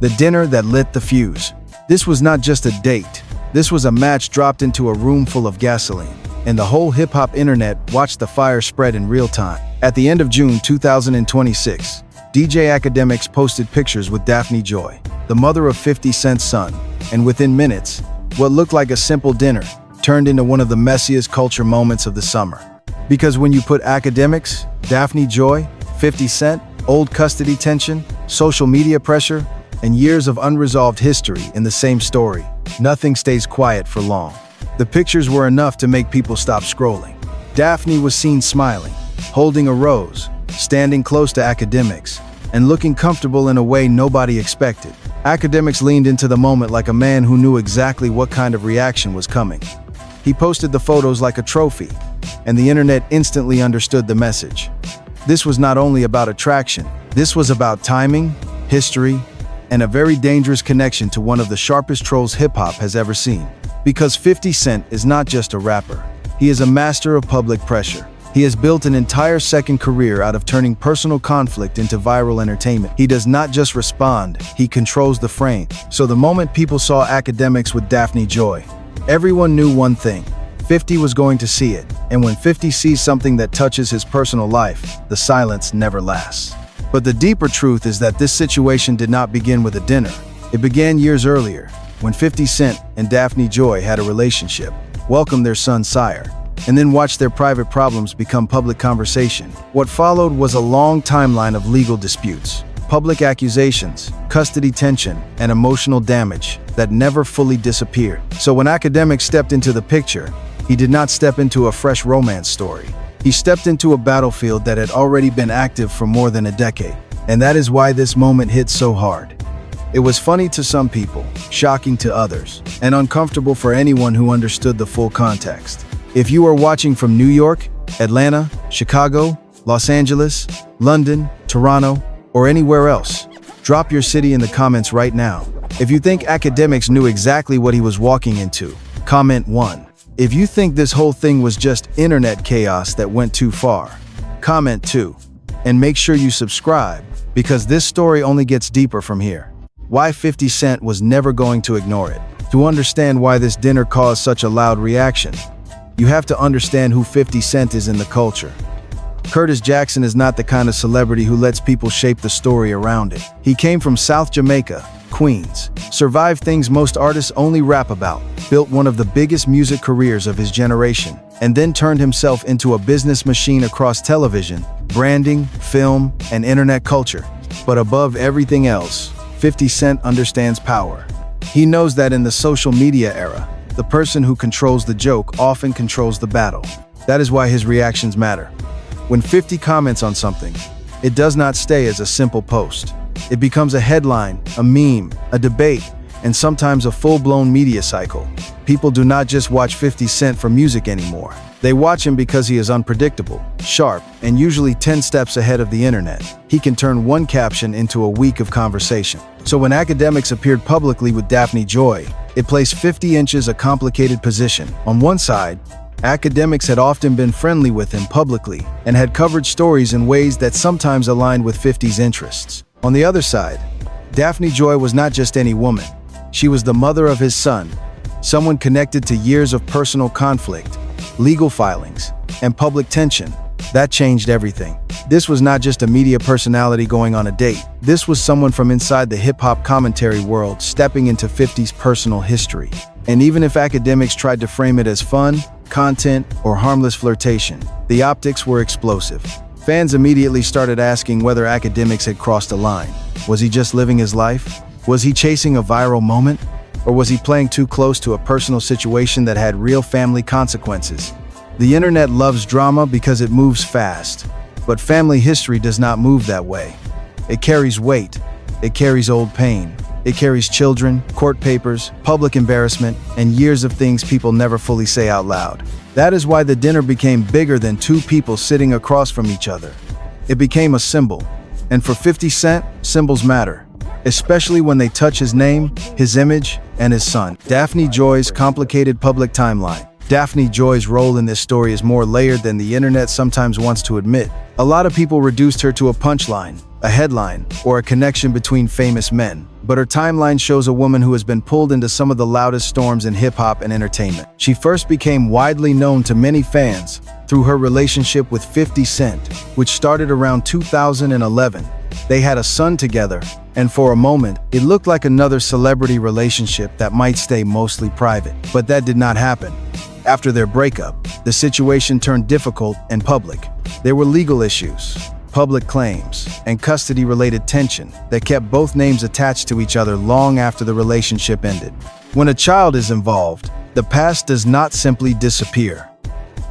the dinner that lit the fuse. This was not just a date. This was a match dropped into a room full of gasoline, and the whole hip-hop internet watched the fire spread in real time. At the end of June 2026, DJ Akademiks posted pictures with Daphne Joy, the mother of 50 Cent's son, and within minutes, what looked like a simple dinner turned into one of the messiest culture moments of the summer. Because when you put Akademiks, Daphne Joy, 50 Cent, old custody tension, social media pressure, and years of unresolved history in the same story, nothing stays quiet for long. The pictures were enough to make people stop scrolling. Daphne was seen smiling, holding a rose, standing close to Akademiks, and looking comfortable in a way nobody expected. Akademiks leaned into the moment like a man who knew exactly what kind of reaction was coming. He posted the photos like a trophy, and the internet instantly understood the message. This was not only about attraction, this was about timing, history, and a very dangerous connection to one of the sharpest trolls hip-hop has ever seen. Because 50 Cent is not just a rapper, he is a master of public pressure. He has built an entire second career out of turning personal conflict into viral entertainment. He does not just respond, he controls the frame. So the moment people saw Akademiks with Daphne Joy, everyone knew one thing: 50 was going to see it. And when 50 sees something that touches his personal life, the silence never lasts. But the deeper truth is that this situation did not begin with a dinner. It began years earlier, when 50 Cent and Daphne Joy had a relationship, welcomed their son Sire, and then watched their private problems become public conversation. What followed was a long timeline of legal disputes, public accusations, custody tension, and emotional damage that never fully disappeared. So when Akademiks stepped into the picture, he did not step into a fresh romance story. He stepped into a battlefield that had already been active for more than a decade. And that is why this moment hit so hard. It was funny to some people, shocking to others, and uncomfortable for anyone who understood the full context. If you are watching from New York, Atlanta, Chicago, Los Angeles, London, Toronto, or anywhere else, drop your city in the comments right now. If you think Akademiks knew exactly what he was walking into, comment 1. If you think this whole thing was just internet chaos that went too far, comment 2. And make sure you subscribe, because this story only gets deeper from here. Why 50 Cent was never going to ignore it. To understand why this dinner caused such a loud reaction, you have to understand who 50 Cent is in the culture. Curtis Jackson is not the kind of celebrity who lets people shape the story around it. He came from South Jamaica, Queens, survived things most artists only rap about, built one of the biggest music careers of his generation, and then turned himself into a business machine across television, branding, film, and internet culture. But above everything else, 50 Cent understands power. He knows that in the social media era, the person who controls the joke often controls the battle. That is why his reactions matter. When 50 comments on something, it does not stay as a simple post. It becomes a headline, a meme, a debate, and sometimes a full-blown media cycle. People do not just watch 50 Cent for music anymore. They watch him because he is unpredictable, sharp, and usually 10 steps ahead of the internet. He can turn one caption into a week of conversation. So when Akademiks appeared publicly with Daphne Joy, it placed 50 inches a complicated position. On one side, Akademiks had often been friendly with him publicly and had covered stories in ways that sometimes aligned with 50's interests. On the other side, Daphne Joy was not just any woman. She was the mother of his son, someone connected to years of personal conflict, legal filings, and public tension. That changed everything. This was not just a media personality going on a date. This was someone from inside the hip-hop commentary world stepping into 50's personal history. And even if Akademiks tried to frame it as fun, content, or harmless flirtation, the optics were explosive. Fans immediately started asking whether Akademiks had crossed a line. Was he just living his life? Was he chasing a viral moment? Or was he playing too close to a personal situation that had real family consequences? The internet loves drama because it moves fast, but family history does not move that way. It carries weight, it carries old pain, it carries children, court papers, public embarrassment, and years of things people never fully say out loud. That is why the dinner became bigger than two people sitting across from each other. It became a symbol, and for 50 Cent, symbols matter, especially when they touch his name, his image, and his son. Daphne Joy's complicated public timeline. Daphne Joy's role in this story is more layered than the internet sometimes wants to admit. A lot of people reduced her to a punchline, a headline, or a connection between famous men. But her timeline shows a woman who has been pulled into some of the loudest storms in hip-hop and entertainment. She first became widely known to many fans through her relationship with 50 Cent, which started around 2011. They had a son together, and for a moment, it looked like another celebrity relationship that might stay mostly private. But that did not happen. After their breakup, the situation turned difficult and public. There were legal issues, public claims, and custody-related tension that kept both names attached to each other long after the relationship ended. When a child is involved, the past does not simply disappear.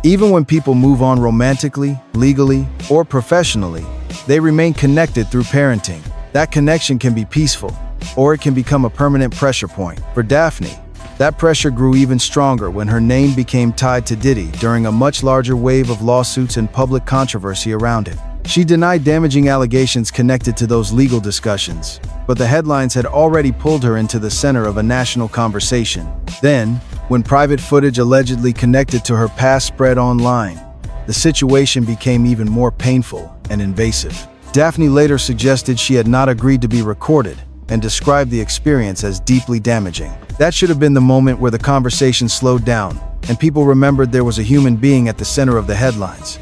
Even when people move on romantically, legally, or professionally, they remain connected through parenting. That connection can be peaceful, or it can become a permanent pressure point. For Daphne, that pressure grew even stronger when her name became tied to Diddy during a much larger wave of lawsuits and public controversy around it. She denied damaging allegations connected to those legal discussions, but the headlines had already pulled her into the center of a national conversation. Then, when private footage allegedly connected to her past spread online, the situation became even more painful and invasive. Daphne later suggested she had not agreed to be recorded and described the experience as deeply damaging. That should have been the moment where the conversation slowed down and people remembered there was a human being at the center of the headlines.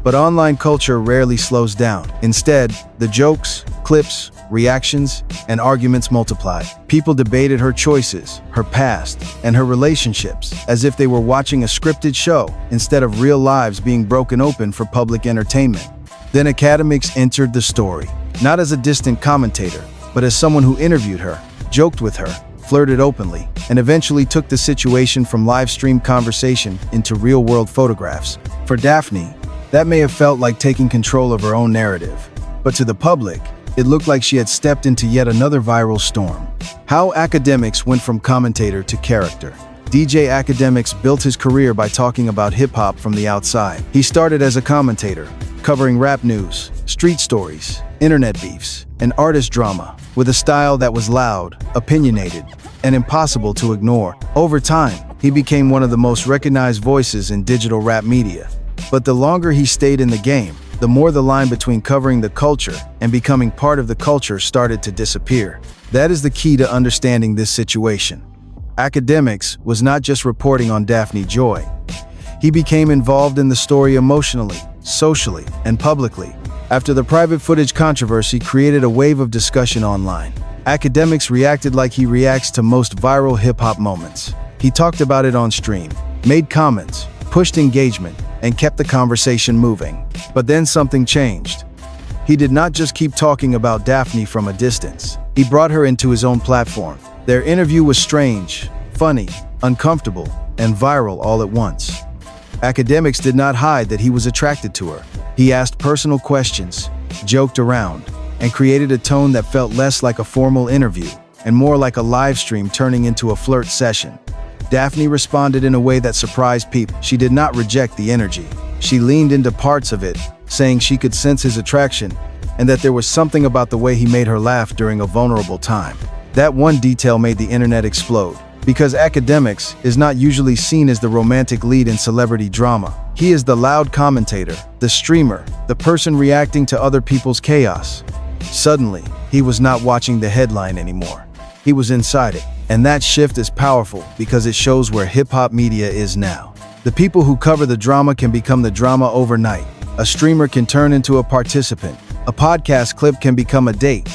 But online culture rarely slows down. Instead, the jokes, clips, reactions, and arguments multiplied. People debated her choices, her past, and her relationships as if they were watching a scripted show instead of real lives being broken open for public entertainment. Then Akademiks entered the story, not as a distant commentator, but as someone who interviewed her, joked with her, flirted openly, and eventually took the situation from live-stream conversation into real-world photographs. For Daphne, that may have felt like taking control of her own narrative, but to the public, it looked like she had stepped into yet another viral storm. How Akademiks went from commentator to character. DJ Akademiks built his career by talking about hip-hop from the outside. He started as a commentator, covering rap news, street stories, internet beefs, and artist drama, with a style that was loud, opinionated, and impossible to ignore. Over time, he became one of the most recognized voices in digital rap media. But the longer he stayed in the game, the more the line between covering the culture and becoming part of the culture started to disappear. That is the key to understanding this situation. Akademiks was not just reporting on Daphne Joy. He became involved in the story emotionally, socially, and publicly. After the private footage controversy created a wave of discussion online, Akademiks reacted like he reacts to most viral hip-hop moments. He talked about it on stream, made comments, pushed engagement, and kept the conversation moving. But then something changed. He did not just keep talking about Daphne from a distance. He brought her into his own platform. Their interview was strange, funny, uncomfortable, and viral all at once. Akademiks did not hide that he was attracted to her. He asked personal questions, joked around, and created a tone that felt less like a formal interview and more like a live stream turning into a flirt session. Daphne responded in a way that surprised people. She did not reject the energy. She leaned into parts of it, saying she could sense his attraction and that there was something about the way he made her laugh during a vulnerable time. That one detail made the internet explode, because Akademiks is not usually seen as the romantic lead in celebrity drama. He is the loud commentator, the streamer, the person reacting to other people's chaos. Suddenly, he was not watching the headline anymore. He was inside it. And that shift is powerful because it shows where hip-hop media is now. The people who cover the drama can become the drama overnight. A streamer can turn into a participant. A podcast clip can become a date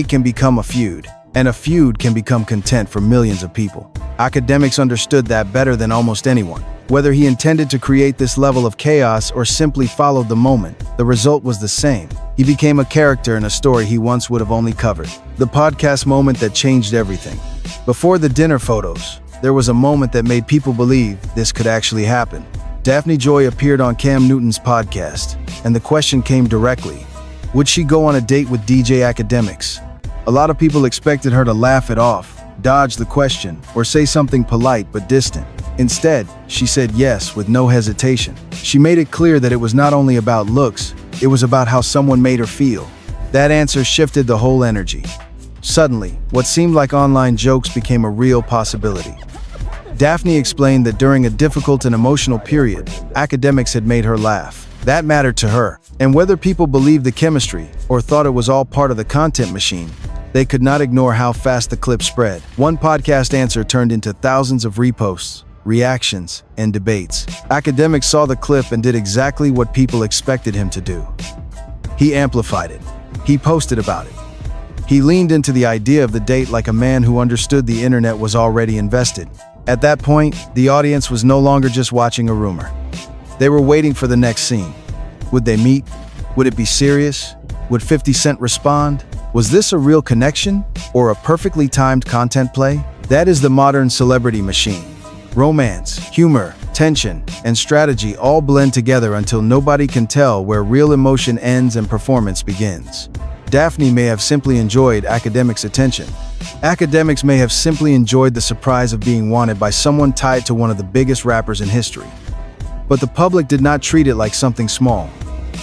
can become a feud, and a feud can become content for millions of people. Akademiks understood that better than almost anyone. Whether he intended to create this level of chaos or simply followed the moment, the result was the same. He became a character in a story he once would have only covered. The podcast moment that changed everything. Before the dinner photos, there was a moment that made people believe this could actually happen. Daphne Joy appeared on Cam Newton's podcast, and the question came directly: would she go on a date with DJ Akademiks? A lot of people expected her to laugh it off, dodge the question, or say something polite but distant. Instead, she said yes with no hesitation. She made it clear that it was not only about looks, it was about how someone made her feel. That answer shifted the whole energy. Suddenly, what seemed like online jokes became a real possibility. Daphne explained that during a difficult and emotional period, Akademiks had made her laugh. That mattered to her. And whether people believed the chemistry or thought it was all part of the content machine, they could not ignore how fast the clip spread. One podcast answer turned into thousands of reposts, reactions, and debates. Akademiks saw the clip and did exactly what people expected him to do. He amplified it. He posted about it. He leaned into the idea of the date like a man who understood the internet was already invested. At that point, the audience was no longer just watching a rumor. They were waiting for the next scene. Would they meet? Would it be serious? Would 50 Cent respond? Was this a real connection or a perfectly timed content play? That is the modern celebrity machine. Romance, humor, tension, and strategy all blend together until nobody can tell where real emotion ends and performance begins. Daphne may have simply enjoyed Akademiks' attention. Akademiks may have simply enjoyed the surprise of being wanted by someone tied to one of the biggest rappers in history. But the public did not treat it like something small.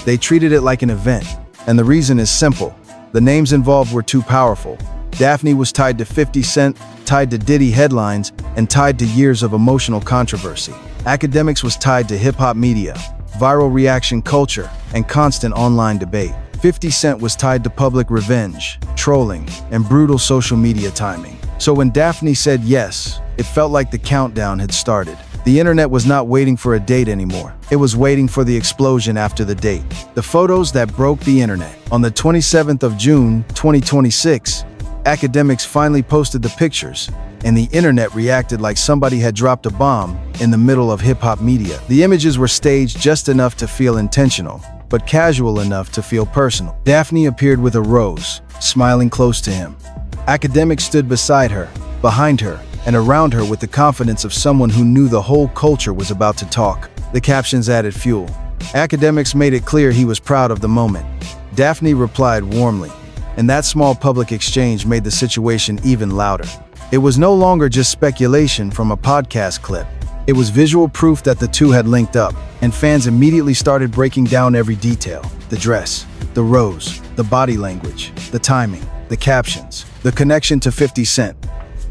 They treated it like an event. And the reason is simple. The names involved were too powerful. Daphne was tied to 50 Cent, tied to Diddy headlines, and tied to years of emotional controversy. Akademiks was tied to hip-hop media, viral reaction culture, and constant online debate. 50 Cent was tied to public revenge, trolling, and brutal social media timing. So when Daphne said yes, it felt like the countdown had started. The internet was not waiting for a date anymore. It was waiting for the explosion after the date. The photos that broke the internet. On the 27th of June, 2026, Akademiks finally posted the pictures, and the internet reacted like somebody had dropped a bomb in the middle of hip-hop media. The images were staged just enough to feel intentional, but casual enough to feel personal. Daphne appeared with a rose, smiling close to him. Akademiks stood beside her, behind her, and around her with the confidence of someone who knew the whole culture was about to talk. The captions added fuel. Akademiks made it clear he was proud of the moment. Daphne replied warmly, and that small public exchange made the situation even louder. It was no longer just speculation from a podcast clip. It was visual proof that the two had linked up, and fans immediately started breaking down every detail. The dress, the rose, the body language, the timing, the captions, the connection to 50 Cent.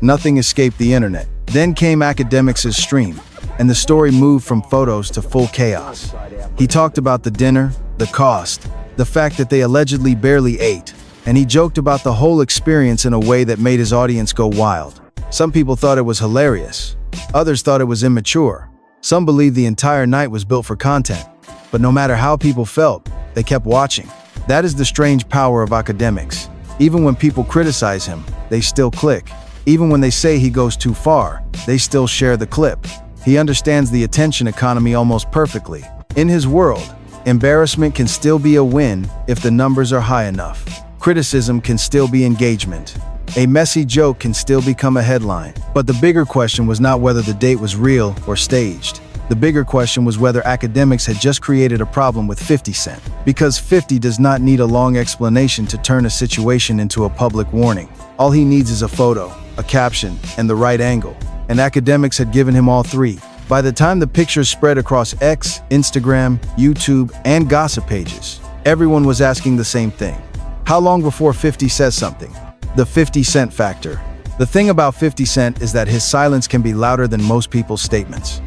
Nothing escaped the internet. Then came Akademiks' stream, and the story moved from photos to full chaos. He talked about the dinner, the cost, the fact that they allegedly barely ate, and he joked about the whole experience in a way that made his audience go wild. Some people thought it was hilarious. Others thought it was immature. Some believed the entire night was built for content. But no matter how people felt, they kept watching. That is the strange power of Akademiks. Even when people criticize him, they still click. Even when they say he goes too far, they still share the clip. He understands the attention economy almost perfectly. In his world, embarrassment can still be a win if the numbers are high enough. Criticism can still be engagement. A messy joke can still become a headline. But the bigger question was not whether the date was real or staged. The bigger question was whether Akademiks had just created a problem with 50 Cent. Because 50 does not need a long explanation to turn a situation into a public warning. All he needs is a photo, a caption, and the right angle. And Akademiks had given him all three. By the time the pictures spread across X, Instagram, YouTube, and gossip pages, everyone was asking the same thing. How long before 50 says something? The 50 Cent factor. The thing about 50 Cent is that his silence can be louder than most people's statements.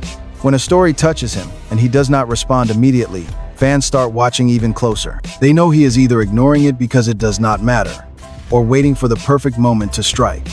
When a story touches him and he does not respond immediately, fans start watching even closer. They know he is either ignoring it because it does not matter, or waiting for the perfect moment to strike.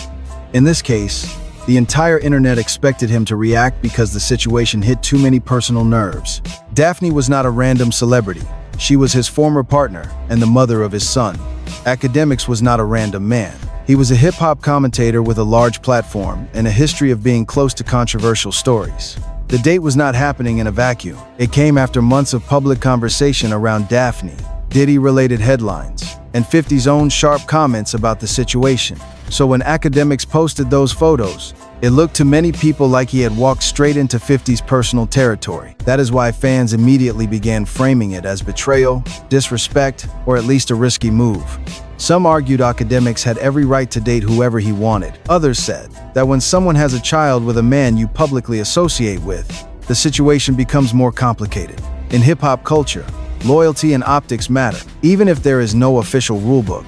In this case, the entire internet expected him to react because the situation hit too many personal nerves. Daphne was not a random celebrity. She was his former partner and the mother of his son. Akademiks was not a random man. He was a hip-hop commentator with a large platform and a history of being close to controversial stories. The date was not happening in a vacuum. It came after months of public conversation around Daphne, Diddy-related headlines, and 50's own sharp comments about the situation. So when Akademiks posted those photos, it looked to many people like he had walked straight into 50's personal territory. That is why fans immediately began framing it as betrayal, disrespect, or at least a risky move. Some argued Akademiks had every right to date whoever he wanted. Others said that when someone has a child with a man you publicly associate with, the situation becomes more complicated. In hip-hop culture, loyalty and optics matter. Even if there is no official rulebook,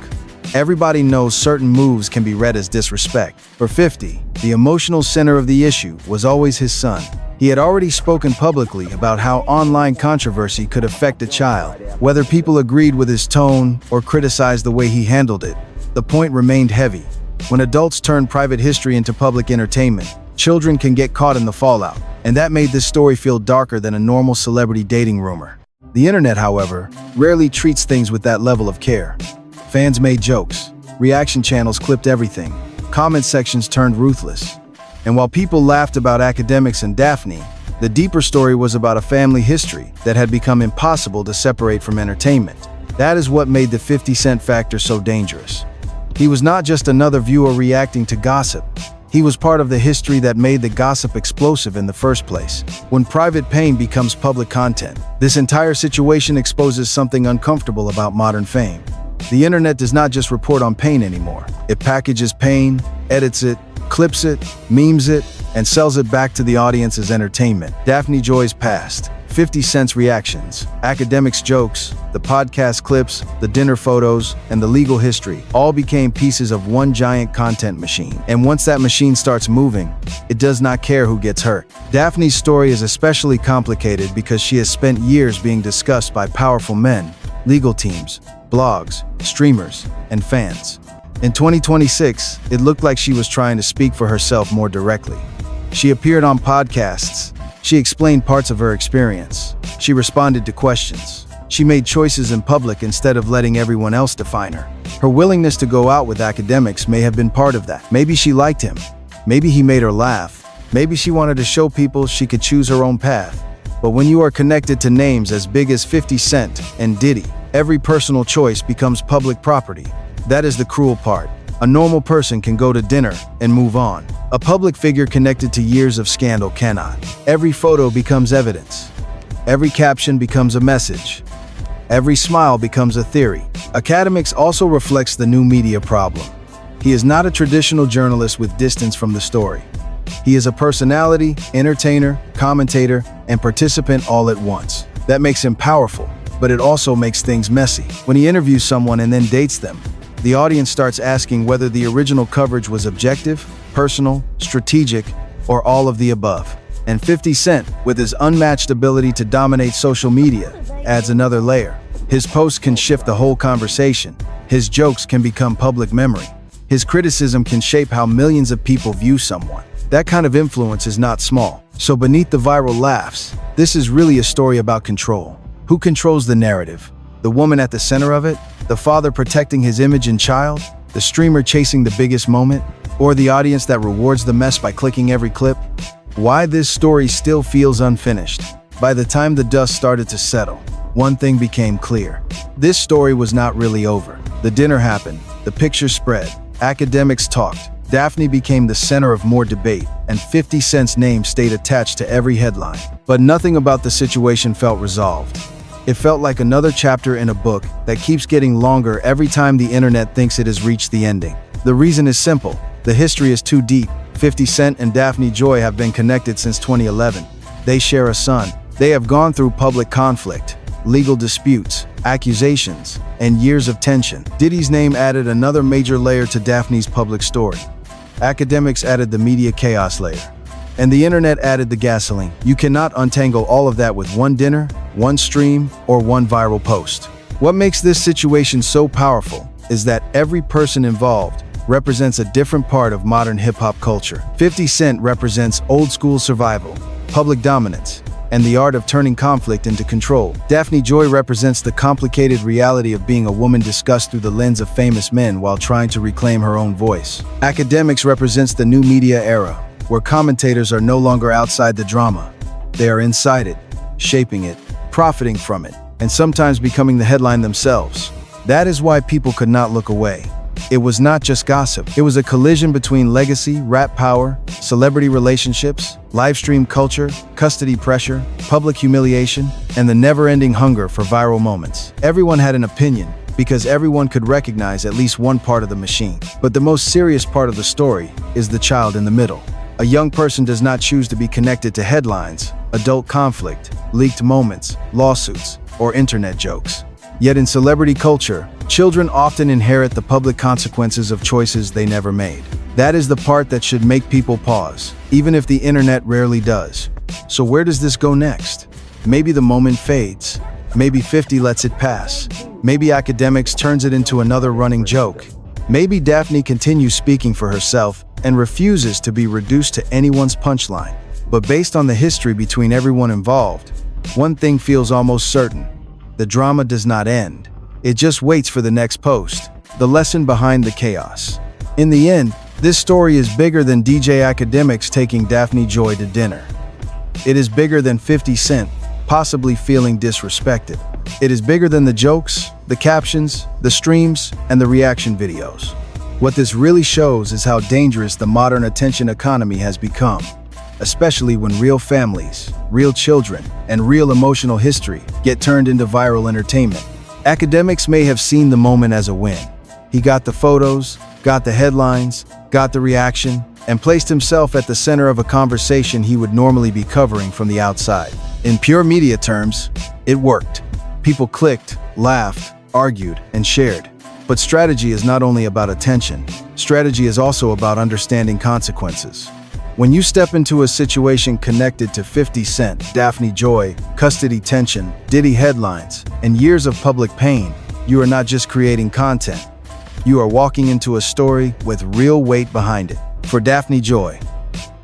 everybody knows certain moves can be read as disrespect. For 50, The emotional center of the issue was always his son. He had already spoken publicly about how online controversy could affect a child. Whether people agreed with his tone or criticized the way he handled it, the point remained heavy. When adults turn private history into public entertainment, children can get caught in the fallout, and that made this story feel darker than a normal celebrity dating rumor. The internet, however, rarely treats things with that level of care. Fans made jokes, reaction channels clipped everything, comment sections turned ruthless. And while people laughed about Akademiks and Daphne, the deeper story was about a family history that had become impossible to separate from entertainment. That is what made the 50 Cent factor so dangerous. He was not just another viewer reacting to gossip. He was part of the history that made the gossip explosive in the first place. When private pain becomes public content, this entire situation exposes something uncomfortable about modern fame. The internet does not just report on pain anymore. It packages pain, edits it, clips it, memes it, and sells it back to the audience as entertainment. Daphne Joy's past, 50 Cent's reactions, Akademiks' jokes, the podcast clips, the dinner photos, and the legal history all became pieces of one giant content machine. And once that machine starts moving, it does not care who gets hurt. Daphne's story is especially complicated because she has spent years being discussed by powerful men, legal teams, blogs, streamers, and fans. In 2026, it looked like she was trying to speak for herself more directly. She appeared on podcasts. She explained parts of her experience. She responded to questions. She made choices in public instead of letting everyone else define her. Her willingness to go out with Akademiks may have been part of that. Maybe she liked him. Maybe he made her laugh. Maybe she wanted to show people she could choose her own path. But when you are connected to names as big as 50 Cent and Diddy, every personal choice becomes public property. That is the cruel part. A normal person can go to dinner and move on. A public figure connected to years of scandal cannot. Every photo becomes evidence. Every caption becomes a message. Every smile becomes a theory. Akademiks also reflects the new media problem. He is not a traditional journalist with distance from the story. He is a personality, entertainer, commentator, and participant all at once. That makes him powerful, but it also makes things messy. When he interviews someone and then dates them, the audience starts asking whether the original coverage was objective, personal, strategic, or all of the above. And 50 Cent, with his unmatched ability to dominate social media, adds another layer. His posts can shift the whole conversation. His jokes can become public memory. His criticism can shape how millions of people view someone. That kind of influence is not small. So beneath the viral laughs, this is really a story about control. Who controls the narrative? The woman at the center of it? The father protecting his image and child? The streamer chasing the biggest moment? Or the audience that rewards the mess by clicking every clip? Why this story still feels unfinished? By the time the dust started to settle, one thing became clear. This story was not really over. The dinner happened, the pictures spread, Akademiks talked, Daphne became the center of more debate, and 50 Cent's name stayed attached to every headline. But nothing about the situation felt resolved. It felt like another chapter in a book that keeps getting longer every time the internet thinks it has reached the ending. The reason is simple. The history is too deep. 50 Cent and Daphne Joy have been connected since 2011. They share a son. They have gone through public conflict, legal disputes, accusations, and years of tension. Diddy's name added another major layer to Daphne's public story. Akademiks added the media chaos layer. And the internet added the gasoline. You cannot untangle all of that with one dinner, one stream, or one viral post. What makes this situation so powerful is that every person involved represents a different part of modern hip-hop culture. 50 Cent represents old-school survival, public dominance, and the art of turning conflict into control. Daphne Joy represents the complicated reality of being a woman discussed through the lens of famous men while trying to reclaim her own voice. Akademiks represents the new media era, where commentators are no longer outside the drama. They are inside it, shaping it, profiting from it, and sometimes becoming the headline themselves. That is why people could not look away. It was not just gossip. It was a collision between legacy, rap power, celebrity relationships, live stream culture, custody pressure, public humiliation, and the never-ending hunger for viral moments. Everyone had an opinion, because everyone could recognize at least one part of the machine. But the most serious part of the story is the child in the middle. A young person does not choose to be connected to headlines, adult conflict, leaked moments, lawsuits, or internet jokes. Yet in celebrity culture, children often inherit the public consequences of choices they never made. That is the part that should make people pause, even if the internet rarely does. So where does this go next? Maybe the moment fades. Maybe 50 lets it pass. Maybe Akademiks turns it into another running joke. Maybe Daphne continues speaking for herself and refuses to be reduced to anyone's punchline. But based on the history between everyone involved, one thing feels almost certain. The drama does not end. It just waits for the next post. The lesson behind the chaos. In the end, this story is bigger than DJ Akademiks taking Daphne Joy to dinner. It is bigger than 50 Cent possibly feeling disrespected. It is bigger than the jokes, the captions, the streams, and the reaction videos. What this really shows is how dangerous the modern attention economy has become, especially when real families, real children, and real emotional history get turned into viral entertainment. Akademiks may have seen the moment as a win. He got the photos, got the headlines, got the reaction, and placed himself at the center of a conversation he would normally be covering from the outside. In pure media terms, it worked. People clicked, laughed, argued, and shared. But strategy is not only about attention. Strategy is also about understanding consequences. When you step into a situation connected to 50 Cent, Daphne Joy, custody tension, Diddy headlines, and years of public pain, you are not just creating content. You are walking into a story with real weight behind it. For Daphne Joy,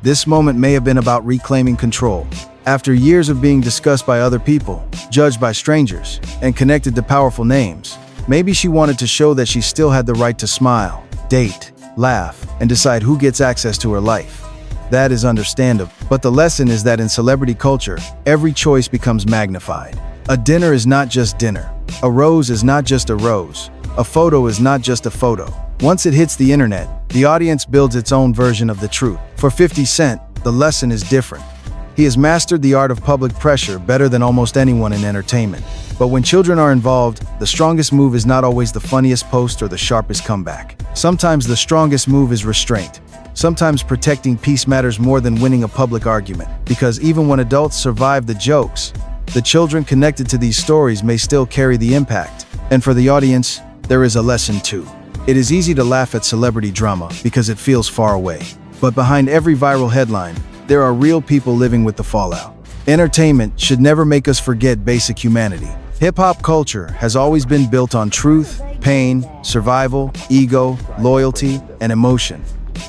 this moment may have been about reclaiming control. After years of being discussed by other people, judged by strangers, and connected to powerful names, maybe she wanted to show that she still had the right to smile, date, laugh, and decide who gets access to her life. That is understandable, but the lesson is that in celebrity culture, every choice becomes magnified. A dinner is not just dinner. A rose is not just a rose. A photo is not just a photo. Once it hits the internet, the audience builds its own version of the truth. For 50 Cent, the lesson is different. He has mastered the art of public pressure better than almost anyone in entertainment. But when children are involved, the strongest move is not always the funniest post or the sharpest comeback. Sometimes the strongest move is restraint. Sometimes protecting peace matters more than winning a public argument. Because even when adults survive the jokes, the children connected to these stories may still carry the impact. And for the audience, there is a lesson too. It is easy to laugh at celebrity drama because it feels far away. But behind every viral headline, there are real people living with the fallout. Entertainment should never make us forget basic humanity. Hip-hop culture has always been built on truth, pain, survival, ego, loyalty, and emotion.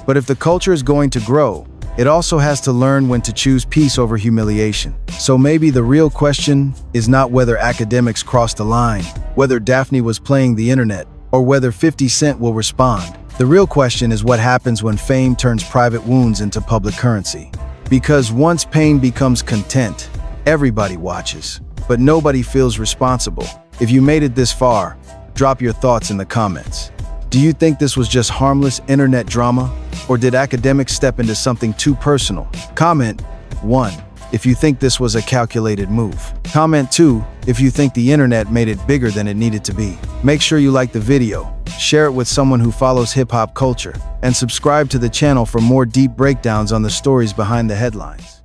But if the culture is going to grow, it also has to learn when to choose peace over humiliation. So maybe the real question is not whether Akademiks crossed the line, whether Daphne was playing the internet, or whether 50 Cent will respond. The real question is what happens when fame turns private wounds into public currency. Because once pain becomes content, everybody watches, but nobody feels responsible. If you made it this far, drop your thoughts in the comments. Do you think this was just harmless internet drama? Or did Akademiks step into something too personal? Comment 1 if you think this was a calculated move. Comment 2 if you think the internet made it bigger than it needed to be. Make sure you like the video, share it with someone who follows hip-hop culture, and subscribe to the channel for more deep breakdowns on the stories behind the headlines.